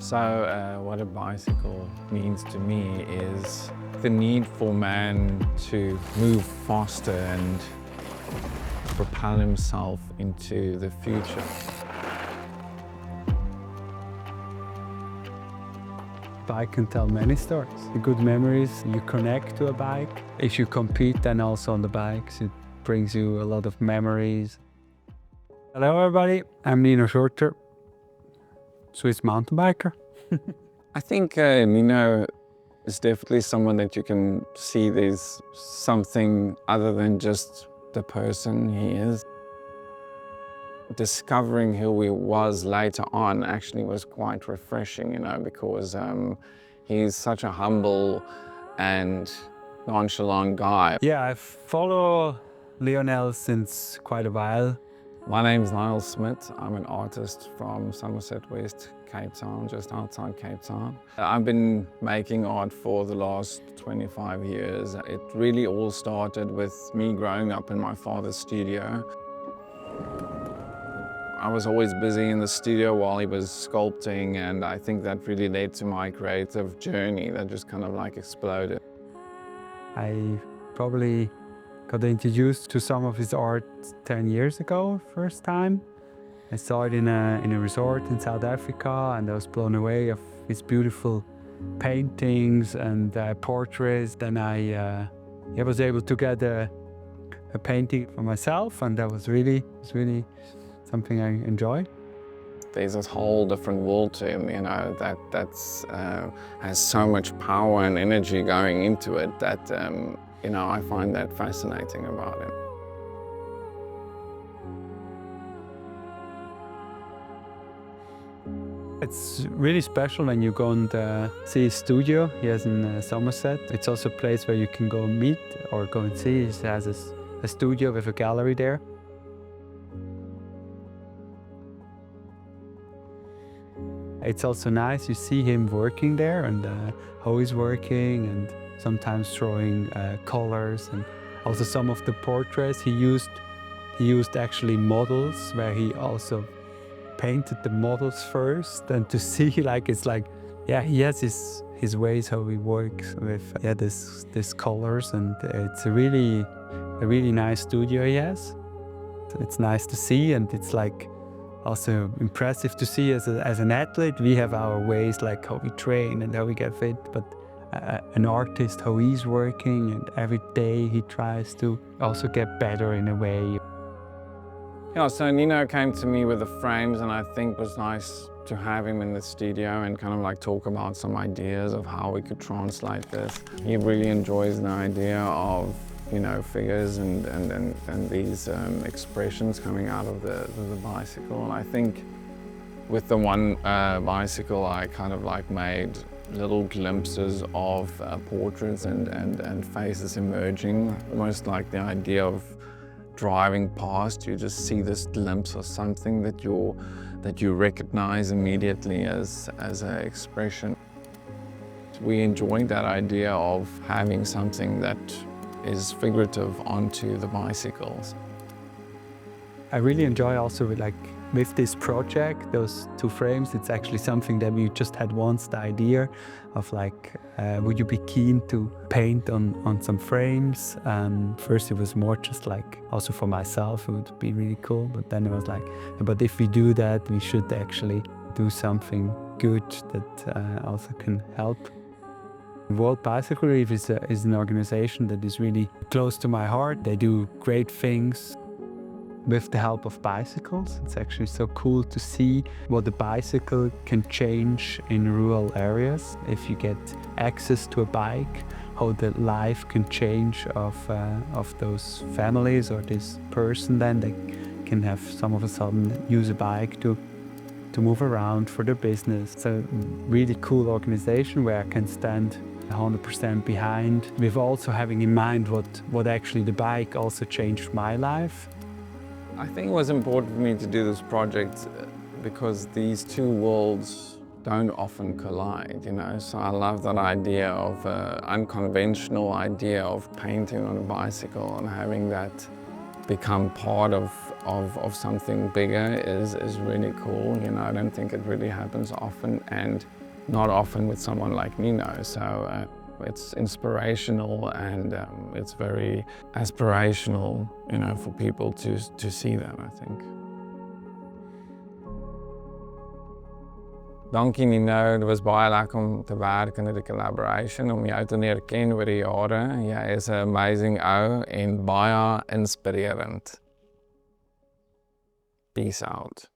What a bicycle means to me is the need for man to move faster and propel himself into the future. Bike can tell many stories. The good memories, you connect to a bike. If you compete then also on the bikes, it brings you a lot of memories. Hello everybody, I'm Nino Schurter, Swiss mountain biker. I think Nino is definitely someone that you can see there's something other than just the person he is. Discovering who he was later on actually was quite refreshing, you know, because he's such a humble and nonchalant guy. Yeah, I follow Lionel since quite a while. My name is Lionel Smit. I'm an artist from Somerset West, Cape Town, just outside Cape Town. I've been making art for the last 25 years. It really all started with me growing up in my father's studio. I was always busy in the studio while he was sculpting, and I think that really led to my creative journey that just kind of like exploded. I probably got introduced to some of his art 10 years ago, first time. I saw it in a resort in South Africa, and I was blown away of his beautiful paintings and portraits. Then I was able to get a painting for myself, and that was really something I enjoyed. There's this whole different world to him, you know, that has so much power and energy going into it that, you know, I find that fascinating about him. It's really special when you go and see his studio he has in Somerset. It's also a place where you can go meet or go and see. He has a studio with a gallery there. It's also nice, you see him working there and how he's working, and sometimes drawing colors, and also some of the portraits he used actually models where he also painted the models first, and to see like it's like, yeah, he has his ways how he works with this colors, and it's a really nice studio he has. It's nice to see, and it's like also impressive to see as an athlete. We have our ways, like how we train and how we get fit, but an artist, how he's working, and every day he tries to also get better in a way. Yeah, so Nino came to me with the frames, and I think it was nice to have him in the studio and kind of like talk about some ideas of how we could translate this. He really enjoys the idea of, you know, figures and these expressions coming out of the bicycle. And I think with the one bicycle, I kind of like made little glimpses of portraits and faces emerging, almost like the idea of driving past, you just see this glimpse of something that you recognize immediately as an expression. We enjoyed that idea of having something that is figurative onto the bicycles. I really enjoy also with this project, those two frames, it's actually something that we just had once, the idea of like, would you be keen to paint on some frames? And first it was more just like, also for myself, it would be really cool. But then it was like, but if we do that, we should actually do something good that also can help. World Bicycle Reef is an organization that is really close to my heart. They do great things with the help of bicycles. It's actually so cool to see what the bicycle can change in rural areas. If you get access to a bike, how the life can change of those families or this person, then they can have some of a sudden use a bike to move around for their business. It's a really cool organization where I can stand 100% behind, with also having in mind what actually the bike also changed my life. I think it was important for me to do this project because these two worlds don't often collide, you know. So I love that idea of unconventional idea of painting on a bicycle and having that become part of of something bigger is really cool. You know, I don't think it really happens often, and not often with someone like Nino. So it's inspirational, and it's very aspirational, you know, for people to see that, I think. Dankie Nino, dit was baie lekker om te werk in die collaboration, om jou te leer ken oor die jare. Jy is 'n amazing ou en baie inspirerend. Peace out.